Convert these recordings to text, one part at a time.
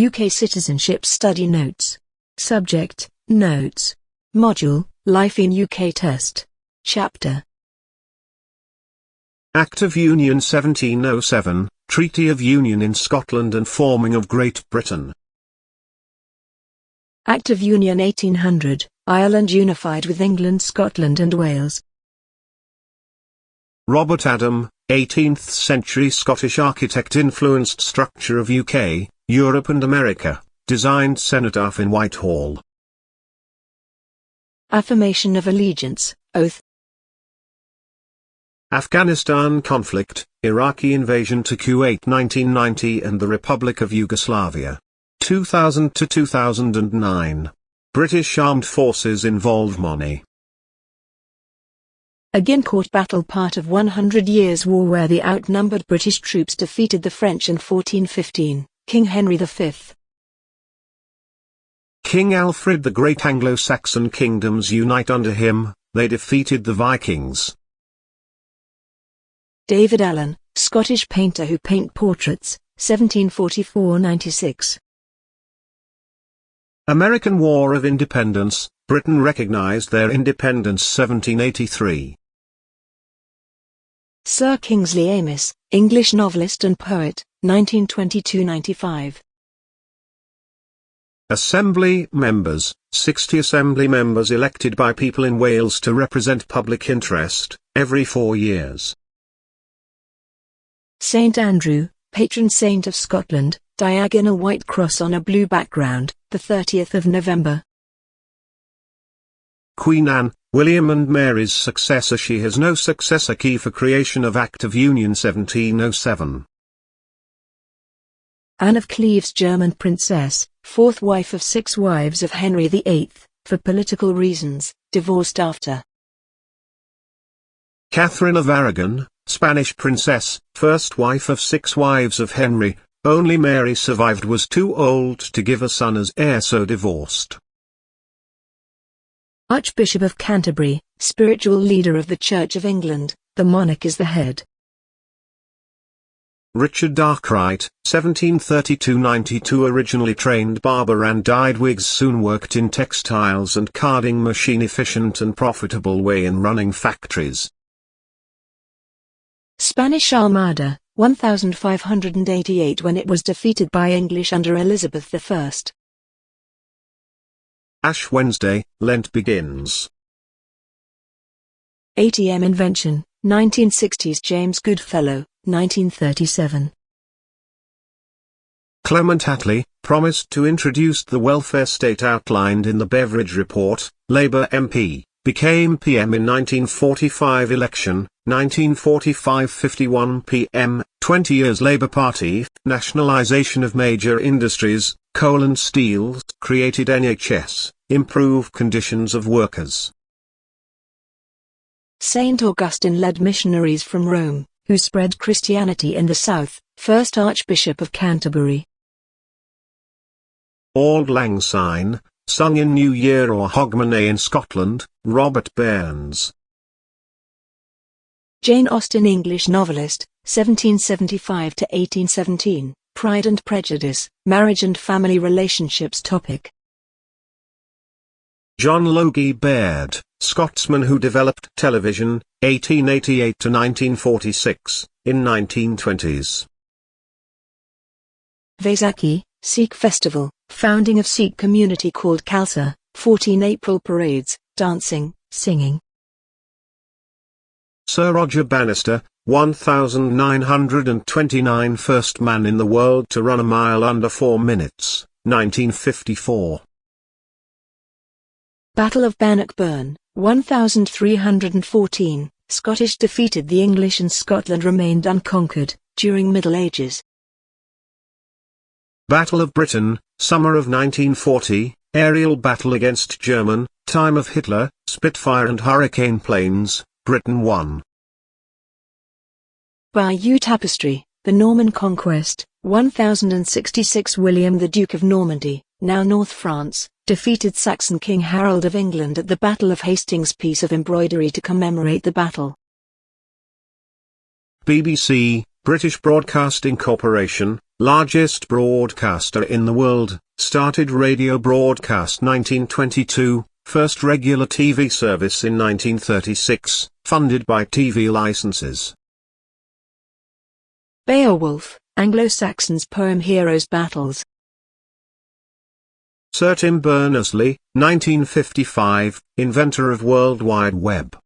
UK Citizenship Study Notes. Subject, Notes. Module, Life in UK Test. Chapter. Act of Union 1707, Treaty of Union in Scotland and Forming of Great Britain. Act of Union 1800, Ireland unified with England, Scotland and Wales. Robert Adam, 18th century Scottish architect, influenced structure of UK, Europe and America, designed Cenotaph in Whitehall. Affirmation of allegiance, oath. Afghanistan conflict, Iraqi invasion to Kuwait 1990 and the Republic of Yugoslavia. 2000 to 2009. British Armed Forces involvement. Agincourt Battle, part of 100 Years' War where the outnumbered British troops defeated the French in 1415, King Henry V. King Alfred the Great, Anglo-Saxon kingdoms unite under him, they defeated the Vikings. David Allen, Scottish painter who paint portraits, 1744–96. American War of Independence, Britain recognized their independence 1783. Sir Kingsley Amis, English novelist and poet, 1922–95. Assembly members, 60 assembly members elected by people in Wales to represent public interest, every 4 years. St Andrew, patron saint of Scotland, diagonal white cross on a blue background, the 30th of November. Queen Anne, William and Mary's successor. She has no successor. Key for creation of Act of Union 1707. Anne of Cleves, German princess, fourth wife of 6 wives of Henry VIII, for political reasons, divorced after. Catherine of Aragon, Spanish princess, first wife of 6 wives of Henry, only Mary survived, was too old to give a son as heir, so divorced. Archbishop of Canterbury, spiritual leader of the Church of England, the monarch is the head. Richard Arkwright, 1732–92, originally trained barber and dyed wigs, soon worked in textiles and carding machine, efficient and profitable way in running factories. Spanish Armada, 1588, when it was defeated by English under Elizabeth I. Ash Wednesday, Lent begins. ATM invention, 1960s, James Goodfellow, 1937. Clement Attlee, promised to introduce the welfare state outlined in the Beveridge Report, Labour MP, became PM in 1945 election, 1945 51 PM, 20 years Labour Party, nationalisation of major industries, coal and steel, created NHS, improved conditions of workers. Saint Augustine led missionaries from Rome, who spread Christianity in the south, first Archbishop of Canterbury. Auld Lang Syne, sung in New Year or Hogmanay in Scotland, Robert Burns. Jane Austen, English novelist, 1775–1817, Pride and Prejudice, marriage and family relationships topic. John Logie Baird, Scotsman who developed television, 1888–1946, in 1920s. Vaisakhi, Sikh festival, founding of Sikh community called Khalsa, 14 April parades, dancing, singing. Sir Roger Bannister, 1929, first man in the world to run a mile under 4 minutes, 1954. Battle of Bannockburn, 1314, Scottish defeated the English and Scotland remained unconquered, during Middle Ages. Battle of Britain, summer of 1940, aerial battle against German, time of Hitler, Spitfire and Hurricane planes, Britain won. Bayeux Tapestry, the Norman Conquest, 1066, William the Duke of Normandy, now North France, defeated Saxon King Harold of England at the Battle of Hastings. Piece of embroidery to commemorate the battle. BBC, British Broadcasting Corporation, largest broadcaster in the world, started radio broadcast 1922, first regular TV service in 1936, funded by TV licenses. Beowulf, Anglo-Saxons poem Heroes' Battles. Sir Tim Berners-Lee, 1955, inventor of World Wide Web.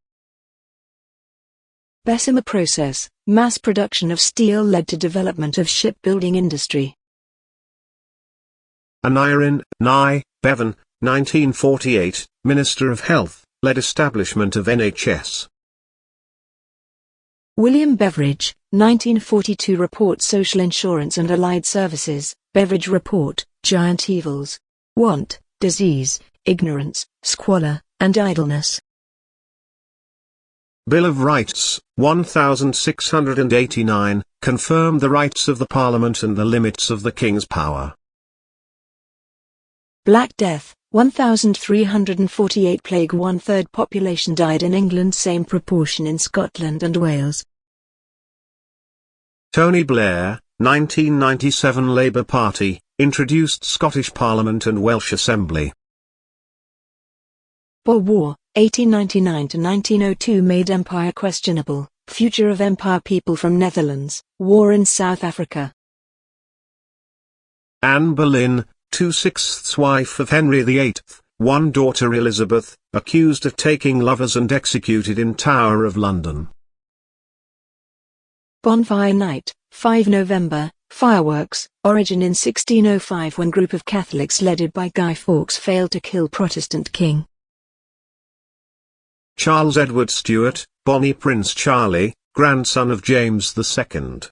Bessemer process, mass production of steel led to development of shipbuilding industry. Aneurin, Nye, Bevan, 1948, Minister of Health, led establishment of NHS. William Beveridge, 1942 report Social Insurance and Allied Services, Beveridge Report, Giant Evils. Want, disease, ignorance, squalor, and idleness. Bill of Rights, 1689, confirmed the rights of the Parliament and the limits of the King's power. Black Death, 1348 plague, 1/3 population died in England, same proportion in Scotland and Wales. Tony Blair, 1997 Labour Party, introduced Scottish Parliament and Welsh Assembly. Boer War, 1899 to 1902 made empire questionable, future of empire, people from Netherlands, war in South Africa. Anne Boleyn, 2/6 wife of Henry VIII, one daughter Elizabeth, accused of taking lovers and executed in Tower of London. Bonfire Night, 5 November, fireworks, origin in 1605 when group of Catholics led by Guy Fawkes failed to kill Protestant king. Charles Edward Stuart, Bonnie Prince Charlie, grandson of James II.